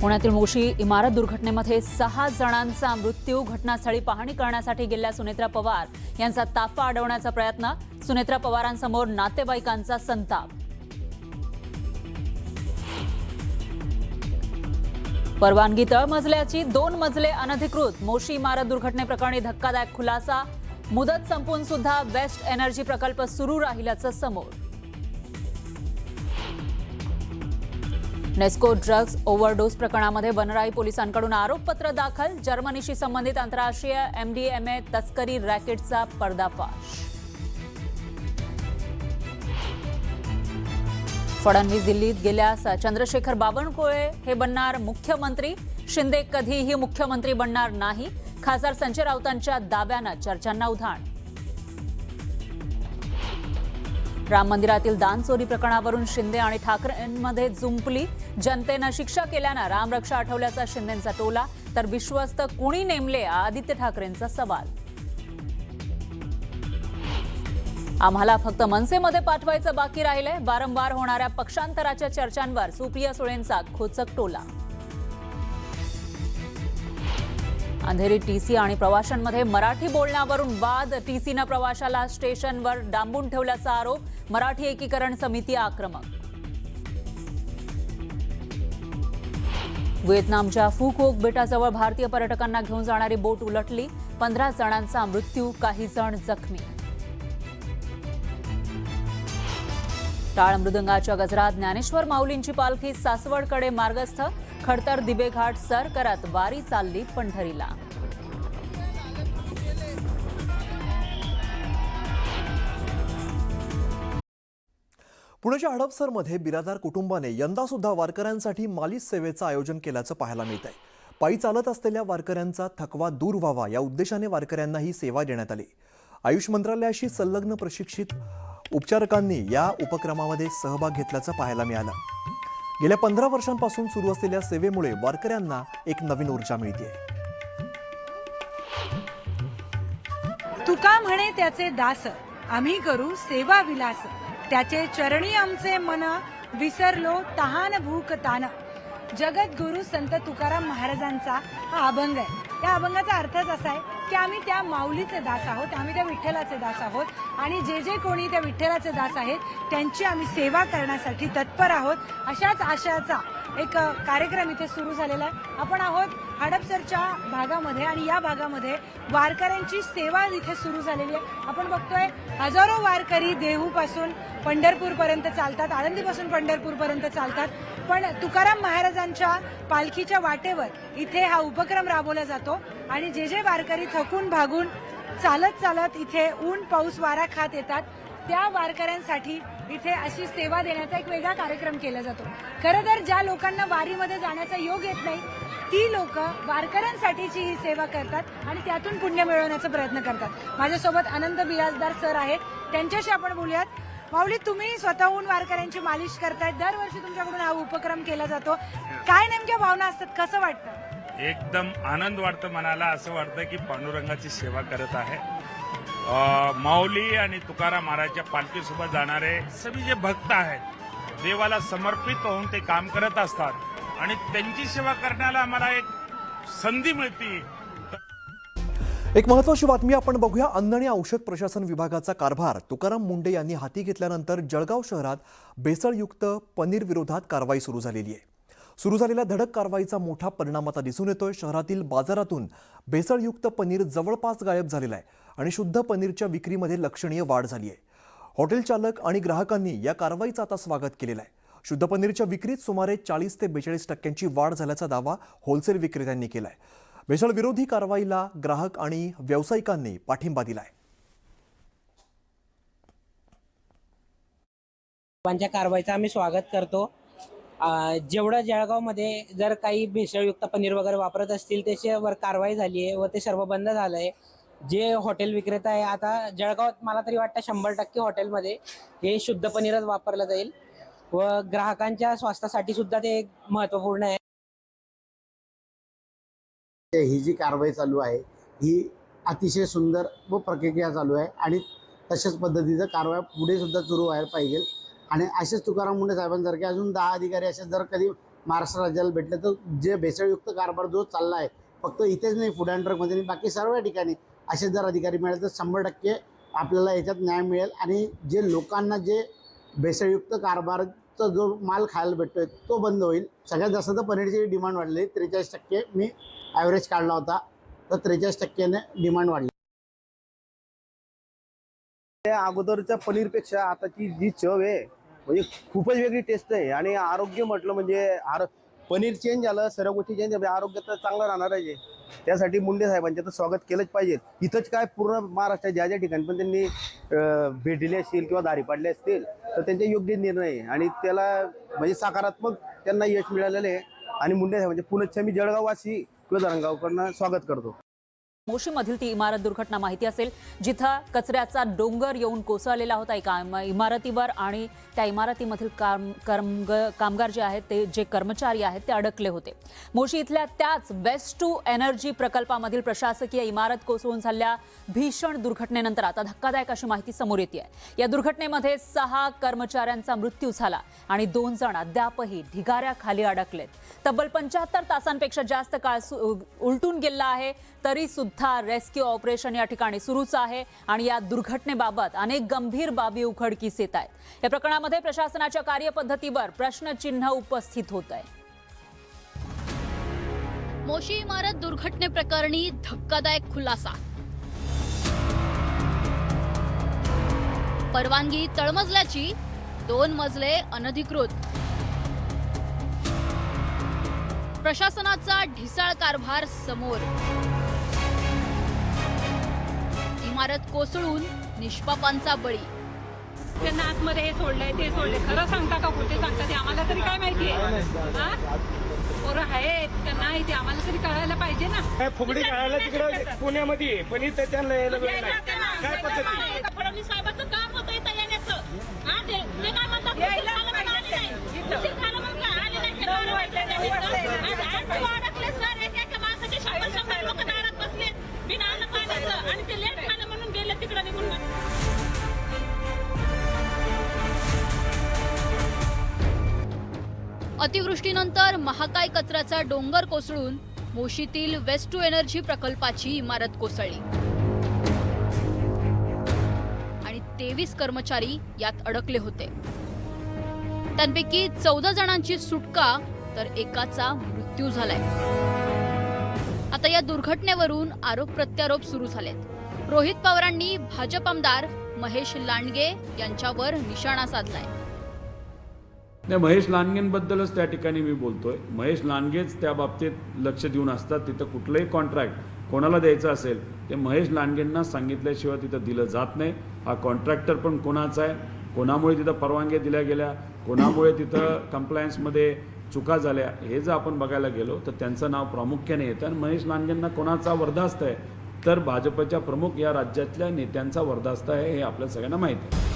पुण्यातील मोशी इमारत दुर्घटनेमध्ये 6 जणांचा मृत्यू. घटनास्थळी पाहणी करण्यासाठी गेलेल्या सुनेत्रा पवार यांचा ताफा अडवण्याचा प्रयत्न. सुनेत्रा पवारांसमोर नातेवाईकांचा संताप. परवानगी तळमजल्याची 2 मजले अनधिकृत. मोशी इमारत दुर्घटनेप्रकरणी धक्कादायक खुलासा. मुदत संपून सुद्धा वेस्ट एनर्जी प्रकल्प सुरू राहिल्याचं समोर. नेस्को ड्रग्ज ओव्हरडोस प्रकरणामध्ये वनराई पोलिसांकडून आरोपपत्र दाखल. जर्मनीशी संबंधित आंतरराष्ट्रीय एमडीएमए तस्करी रॅकेटचा पर्दाफाश. फडणवीस दिल्लीत गेल्यास चंद्रशेखर बावनकुळे हे बनणार मुख्यमंत्री. शिंदे कधीही मुख्यमंत्री बनणार नाही. खासदार संजय राऊतांच्या दाव्यानं चर्चांना उधाण. राम मंदिरातील दान चोरी प्रकरणावरून शिंदे आणि ठाकरेंमध्ये जुंपली. जनतेनं शिक्षा केल्यानं रामरक्षा आठवल्याचा शिंदेंचा टोला, तर विश्वस्त कुणी नेमले आदित्य ठाकरेंचा सवाल. आम्हाला फक्त मनसेमध्ये पाठवायचं बाकी राहिलंय. वारंवार होणाऱ्या पक्षांतराच्या चर्चांवर सुप्रिया सुळेंचा खोचक टोला. अंधेरी टीसी आणि प्रवाशांमध्ये मराठी बोलण्यावरून वाद. टीसीनं प्रवाशाला स्टेशनवर डांबून ठेवल्याचा आरोप. मराठी एकीकरण समिती आक्रमक. व्हिएतनामच्या फुकोक बेटाजवळ भारतीय पर्यटकांना घेऊन जाणारी बोट उलटली. 15 जणांचा मृत्यू, काही जण जखमी. टाळ मृदंगाच्या गजरात ज्ञानेश्वर माऊलींची पालखी सासवडकडे मार्गस्थ. खडतर दिबेघाट सर करत वारी चालली पंढरीला. पुण्याच्या हडपसरमध्ये बिरादार कुटुंबाने यंदा सुद्धा वारकऱ्यांसाठी मालिश सेवेचं आयोजन केल्याचं पाहायला मिळत आहे. पायी चालत असलेल्या वारकऱ्यांचा थकवा दूर व्हावा या उद्देशाने वारकऱ्यांना ही सेवा देण्यात आली. आयुष मंत्रालयाशी संलग्न प्रशिक्षित उपचारकांनी या उपक्रमामध्ये सहभाग घेतल्याचं पाहायला मिळालं. गेल्या 15 वर्षांपासून सुरू असलेल्या सेवेमुळे वारकऱ्यांना एक नवीन ऊर्जा मिळते. तुका म्हणे त्याचे दास, आम्ही करू सेवा विलास. त्याचे चरणी आमचे मन, विसरलो तहान भूक तान. जगद्गुरु संत तुकाराम महाराजांचा हा अभंग आहे. या अभंगाचा अर्थच असा आहे की आम्ही त्या माऊलीचे दास आहोत, आम्ही त्या विठ्ठलाचे दास आहोत आणि जे जे कोणी त्या विठ्ठलाचे दास आहेत त्यांची आम्ही सेवा करण्यासाठी तत्पर आहोत. अशाच आशयाचा एक कार्यक्रम इथे सुरू झालेला आहे. आपण आहोत हडपसरच्या भागामध्ये आणि या भागामध्ये वारकऱ्यांची सेवा इथे सुरू झालेली आहे. आपण बघतोय हजारो वारकरी देहूपासून पंढरपूरपर्यंत चालतात, आळंदीपासून पंढरपूरपर्यंत चालतात. पण तुकाराम महाराजांच्या पालखीच्या वाटेवर इथे हा उपक्रम राबवला जातो आणि जे जे वारकरी थकून भागून चालत चालत इथे ऊन पाऊस वारा खात येतात त्या वारकऱ्यांसाठी इथे अशी सेवा देण्याचा एक वेगळा कार्यक्रम केला जातो. खरं तर ज्या लोकांना वारीमध्ये जाण्याचा योग येत नाही ती लोक वारकऱ्यांसाठीची ही सेवा करतात आणि त्यातून पुण्य मिळवण्याचा प्रयत्न करतात. माझ्यासोबत आनंद बिराजदार सर आहेत, त्यांच्याशी आपण बोलूयात. माऊली, तुम्ही स्वतःहून वारकऱ्यांची मालिश करतायत, दरवर्षी तुमच्याकडून हा उपक्रम केला जातो. काय नेमक्या भावना असतात, कसं वाटतं? एकदम आनंद वाटतं मनाला. असं वाटतं की पांडुरंगाची सेवा करत आहे. माऊली आणि तुकाराम महाराजच्या पालखीसोबत जाणारे सगळे जे भक्त आहेत देवाला समर्पित होऊन ते काम करत असतात आणि त्यांची सेवा करण्याला आम्हाला एक संधी मिळते. एक महत्त्वाची बातमी आपण बघूया. अन्न आणि औषध प्रशासन विभागाचा कारभार तुकाराम मुंडे यांनी हाती घेतल्यानंतर जळगाव शहरात भेसळयुक्त पनीर विरोधात कारवाई सुरू झालेली आहे. सुरू झालेल्या धडक कारवाईचा मोठा परिणाम आता दिसून येतोय. शहरातील बाजारातून भेसळयुक्त पनीर जवळपास गायब झालेला आहे आणि शुद्ध पनीरच्या विक्रीमध्ये लक्षणीय वाढ झाली आहे. हॉटेल चालक आणि ग्राहकांनी या कारवाईचं आता स्वागत केलेलं आहे. शुद्ध पनीरच्या विक्रीत सुमारे 40 ते 42% वाढ झाल्याचा दावा होलसेल विक्रेत्यांनी केलाय. भेसळ विरोधी कारवाईला ग्राहक आणि व्यावसायिकांनी पाठिंबा दिलाय. कारवाईचं आम्ही स्वागत करतो. जेवढं जळगावमध्ये जर काही भेसळयुक्त पनीर वगैरे वापरत असतील त्याच्यावर कारवाई झाली आहे व ते सर्व बंद झालं आहे. जे हॉटेल विक्रेता आहे आता जळगावात मला तरी वाटतं 100% हॉटेलमध्ये हे शुद्ध पनीरच वापरलं जाईल व ग्राहकांच्या स्वास्थ्यासाठी सुद्धा ते महत्त्वपूर्ण आहे. ही जी कारवाई चालू आहे ही अतिशय सुंदर व प्रक्रिया चालू आहे आणि तशाच पद्धतीचं कारवाई पुढे सुद्धा सुरू व्हायला पाहिजे. आणि असेच तुकाराम मुंडे साहेबांसारखे अजून 10 अधिकारी असे जर कधी महाराष्ट्र राज्याला भेटलं तर जे भेसळयुक्त कारभार जो चालला आहे फक्त इथेच नाही, फूड अँड ड्रगमध्ये नाही, बाकी सर्व ठिकाणी असे जर अधिकारी मिळाले तर 100% आपल्याला याच्यात न्याय मिळेल आणि जे लोकांना जे भेसळयुक्त कारभारचा जो माल खायला भेटतोय तो बंद होईल. सगळ्यात जास्त तर पनीरची डिमांड वाढली, 43% मी ॲव्हरेज काढला होता, तर 43%ने डिमांड वाढली. त्या अगोदरच्या पनीरपेक्षा आताची जी चव आहे म्हणजे खूपच वेगळी टेस्ट आहे. आणि आरोग्य म्हटलं म्हणजे पनीर चेंज झालं, सर्व गोष्टी चेंज झाल्या, आरोग्य तर चांगलं राहणार आहे. त्यासाठी मुंडे साहेबांचं तर स्वागत केलंच पाहिजे. इथंच काय पूर्ण महाराष्ट्रात ज्या ज्या ठिकाणी पण त्यांनी भेट दिली असतील किंवा दारी पाडले असतील तर त्यांचे योग्य निर्णय आहे आणि त्याला म्हणजे सकारात्मक त्यांना यश मिळालेलं आहे. आणि मुंडे साहेबांचे पुनश्च मी जळगाववासी किंवा धरणगावकडनं स्वागत करतो. मोशीमधील ती इमारत दुर्घटना माहिती असेल, जिथं कचऱ्याचा डोंगर येऊन कोसळलेला होता एका इमारतीवर आणि त्या इमारतीमधील कामगार जे आहेत ते जे कर्मचारी आहेत ते अडकले होते. मोशी इथल्या त्याच वेस्ट टू एनर्जी प्रकल्पामधील प्रशासकीय इमारत कोसळून झालेल्या भीषण दुर्घटनेनंतर आता धक्कादायक अशी माहिती समोर येते. या दुर्घटनेमध्ये 6 कर्मचाऱ्यांचा मृत्यू झाला आणि 2 जण अद्यापही ढिगाऱ्याखाली अडकलेत. तब्बल 75 तासांपेक्षा जास्त काळ उलटून गेला आहे, तरी सुद्धा रेस्क्यू ऑपरेशन या ठिकाणी सुरूच आहे आणि या दुर्घटनेबाबत अनेक गंभीर बाबी उघडकीस येत आहेत. या प्रकरणामध्ये प्रशासनाच्या कार्यपद्धतीवर प्रश्नचिन्ह उपस्थित होत आहे. मोशी इमारत दुर्घटनेप्रकरणी धक्कादायक खुलासा. परवानगी तळमजल्याची, 2 मजले अनधिकृत. प्रशासनाचा ढिसाळ कारभार समोर. इमारत कोसळून निष्पापांचा बळी. त्यांना आतमध्ये हे सोडलंय ते सोडलंय, खरं सांगता का खोटे सांगता ते आम्हाला तरी काय माहितीये. पोरं आहेत त्यांना इथे आम्हाला तरी कळायला पाहिजे ना. काय फुगडी काढायला तिकडे पुण्यामध्ये पण इथं त्यांना यायला वेळ नाही. काय पद्धती फडणवीस साहेबांचं काम होतं इथं येण्याचं. ते काय म्हणतात लोक दारात बसले बिना अन्न पाण्याचं आणि ते लेट खाणं म्हणून गेले तिकडे निघून. अतिवृष्टीनंतर महाकाय कचऱ्याचा डोंगर कोसळून मोशीतील वेस्ट टू एनर्जी प्रकल्पाची इमारत कोसळली आणि 23 कर्मचारी यात अडकले होते. त्यांपैकी 14 जणांची सुटका तर एकाचा मृत्यू झालाय. आता या दुर्घटनेवरून आरोप प्रत्यारोप सुरू झालेत. रोहित पवारांनी भाजप आमदार महेश लांडगे यांच्यावर निशाणा साधलाय. नाही, महेश लांडगेंबद्दलच त्या ठिकाणी मी बोलतोय. महेश लांडगेच त्या बाबतीत लक्ष देऊन असतात. तिथं कुठलंही कॉन्ट्रॅक्ट कोणाला द्यायचं असेल ते महेश लांडगेंना सांगितल्याशिवाय तिथं दिलं जात नाही. हा कॉन्ट्रॅक्टर पण कोणाचा आहे, कोणामुळे तिथं परवानग्या दिल्या गेल्या, कोणामुळे तिथं कंप्लायन्समध्ये चुका झाल्या, हे जर आपण बघायला गेलो तर त्यांचं नाव प्रामुख्याने येतं. आणि महेश लांडगेंना कोणाचा वरदास्त आहे तर भाजपच्या प्रमुख या राज्यातल्या नेत्यांचा वरदास्त आहे, हे आपल्या सगळ्यांना माहिती आहे.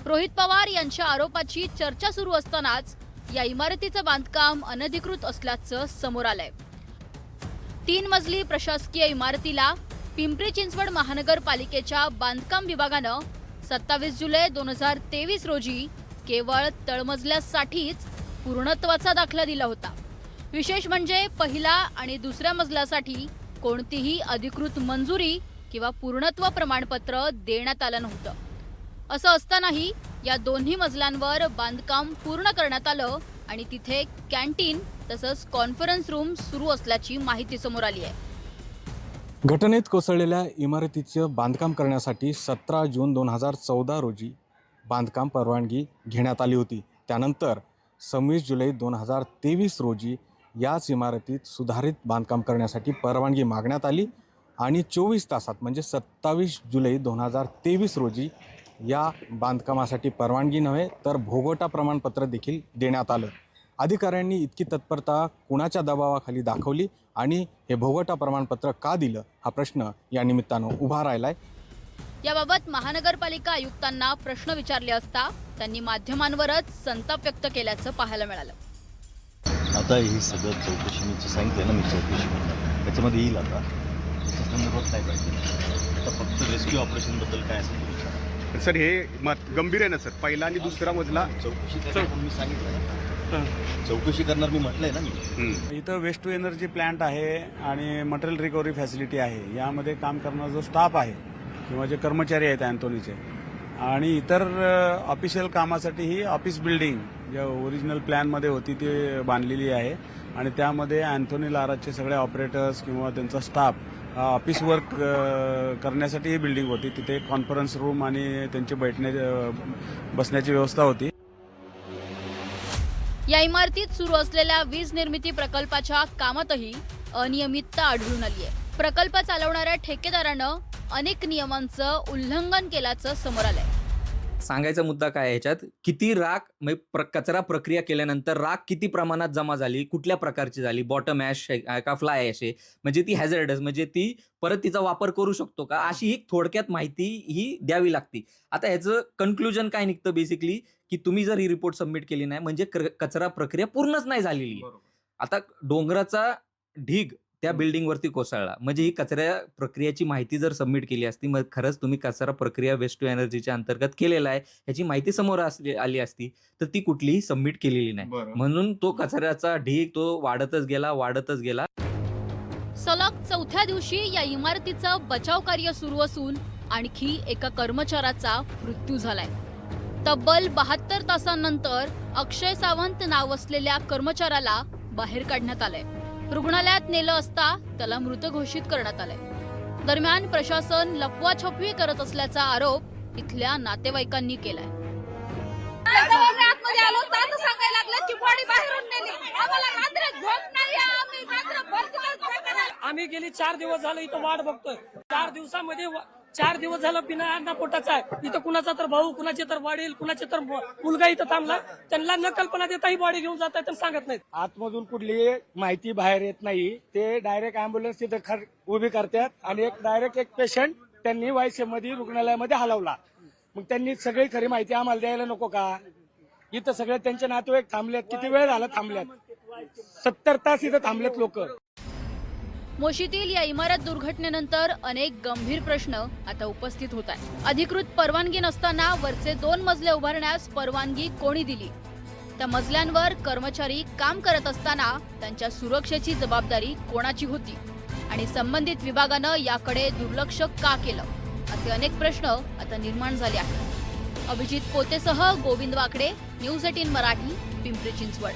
रोहित पवार यांच्या आरोपाची चर्चा सुरू असतानाच या इमारतीचं बांधकाम अनधिकृत असल्याचं समोर आलंय. 3 मजली प्रशासकीय इमारतीला पिंपरी चिंचवड महानगरपालिकेच्या बांधकाम विभागानं 27 जुलै 2023 रोजी केवळ तळमजल्यासाठीच पूर्णत्वाचा दाखला दिला होता. विशेष म्हणजे पहिला आणि दुसऱ्या मजल्यासाठी कोणतीही अधिकृत मंजुरी किंवा पूर्णत्व प्रमाणपत्र देण्यात आलं नव्हतं. असं असतानाही या दोन्ही मजल्यांवर बांधकाम पूर्ण करण्यात आलं आणि तिथे कॅन्टीन तसंच कॉन्फरन्स रूम सुरू असल्याची माहिती समोर आली आहे. घटनेत कोसळलेल्या इमारतीचं बांधकाम करण्यासाठी 17 जून 2014 रोजी बांधकाम परवानगी घेण्यात आली होती. त्यानंतर 26 जुलै 2023 रोजी याच इमारतीत सुधारित बांधकाम करण्यासाठी परवानगी मागण्यात आली आणि 24 तासात म्हणजे 27 जुलै 2023 रोजी या बांधकामासाठी परवानगी नव्हे तर भोगोटा प्रमाणपत्र देखील देण्यात आलं. अधिकाऱ्यांनी इतकी तत्परता कुणाच्या दबावाखाली दाखवली आणि हे भोगोटा प्रमाणपत्र का दिलं हा प्रश्न या निमित्तानं उभा राहिलाय. याबाबत महानगरपालिका आयुक्तांना प्रश्न विचारले असता त्यांनी माध्यमांवरच संताप व्यक्त केल्याचं पाहायला मिळालं. आता ही सगळं चौकशीचं सांगितलं ना मी, चौकशी करणार त्याच्यामध्ये येईल. आता त्या संदर्भात काय पाहिजे, आता फक्त रेस्क्यू ऑपरेशनबद्दल काय असेल सर हे गंभीर आहे ना सर, पहिला आणि दुसरा मजला चौकशी मी सांगितलं ना. चौकशी करणार मी म्हटलंय ना मी. इथं वेस्ट टू एनर्जी प्लांट आहे आणि मटेरियल रिकव्हरी फॅसिलिटी आहे. यामध्ये काम करणारा जो स्टाफ आहे किंवा जे कर्मचारी आहेत अँथोनीचे आणि इतर ऑफिशियल कामासाठी ही ऑफिस बिल्डिंग ज्या ओरिजिनल प्लॅनमध्ये होती ती बांधलेली आहे आणि त्यामध्ये अँथोनी लाराचे सगळे ऑपरेटर्स किंवा त्यांचा स्टाफ ऑफिस वर्क करण्यासाठी ही बिल्डिंग होती. तिथे कॉन्फरन्स रूम आणि त्यांची बसण्याची व्यवस्था होती. या इमारतीत सुरू असलेल्या वीज निर्मिती प्रकल्पाच्या कामातही अनियमितता आढळून आली आहे. प्रकल्प चालवणाऱ्या ठेकेदारानं अनेक नियमांचं उल्लंघन केल्याचं समोर आलंय. सांगायचा मुद्दा काय आहे ह्याच्यात, किती राख म्हणजे कचरा प्रक्रिया केल्यानंतर राख किती प्रमाणात जमा झाली, कुठल्या प्रकारची झाली, बॉटम ॲश का फ्लाय ॲश आहे, म्हणजे ती हॅझर्डस, म्हणजे ती परत तिचा वापर करू शकतो का, अशी ही थोडक्यात माहिती ही द्यावी लागते. आता ह्याचं कन्क्लुजन काय निघतं बेसिकली, की तुम्ही जर ही रिपोर्ट सबमिट केली नाही म्हणजे कचरा प्रक्रिया पूर्णच नाही झालेली आहे. आता डोंगराचा ढीग त्या बिल्डिंगवरती कोसळला म्हणजे ही कचरा प्रक्रियाची माहिती जर सबमिट केली असती, मग खरंच तुम्ही कचरा प्रक्रिया वेस्ट टू एनर्जीच्या अंतर्गत केलेला आहे ह्याची माहिती समोर आली असती, तर ती कुठलीही सबमिट केलेली नाही. म्हणून तो कचऱ्याचा ढीग तो वाढतच गेला. सलग चौथ्या दिवशी या इमारतीचं बचाव कार्य सुरू असून आणखी एका कर्मचाऱ्याचा मृत्यू झालाय. तब्बल 72 तासांनंतर अक्षय सावंत नाव असलेल्या कर्मचाऱ्याला बाहेर काढण्यात आलंय. रुग्णालयात नेलं असता त्याला मृत घोषित करण्यात आलंय. दरम्यान प्रशासन लपवाछपवी करत असल्याचा आरोप इथल्या नातेवाईकांनी केलाय. आम्ही गेली 4 दिवस झालं इथं वाट बघतोय. 4 दिवसामध्ये 4 दिवस झालं बिना अन्न पोटाचा आहे. इथं कुणाचा तर भाऊ, कुणाचे तर वडील, कुणाचे तर मुलगा इथं थांबला. त्यांना न कल्पना देता ही बॉडी घेऊन जात आहे सांगत नाहीत. आतमधून कुठली माहिती बाहेर येत नाही. ते डायरेक्ट अँब्युलन्स तिथं उभी करतात आणि एक पेशंट त्यांनी वायसीएम मध्ये रुग्णालयामध्ये हलवला. मग त्यांनी सगळी खरी माहिती आम्हाला द्यायला नको का? इथं सगळे त्यांचे नातेवाईक थांबलेत. किती वेळ झाला थांबल्यात? 70 तास इथं थांबलेत लोक. मोशीतील या इमारत दुर्घटनेनंतर अनेक गंभीर प्रश्न आता उपस्थित होत आहेत. अधिकृत परवानगी नसताना वरचे 2 मजले उभारण्यास परवानगी कोणी दिली? त्या मजल्यांवर कर्मचारी काम करत असताना त्यांच्या सुरक्षेची जबाबदारी कोणाची होती? आणि संबंधित विभागानं याकडे दुर्लक्ष का केलं? असे अनेक प्रश्न आता निर्माण झाले आहेत. अभिजित पोतेसह गोविंद वाकडे, न्यूज 18 मराठी, पिंपरी चिंचवड.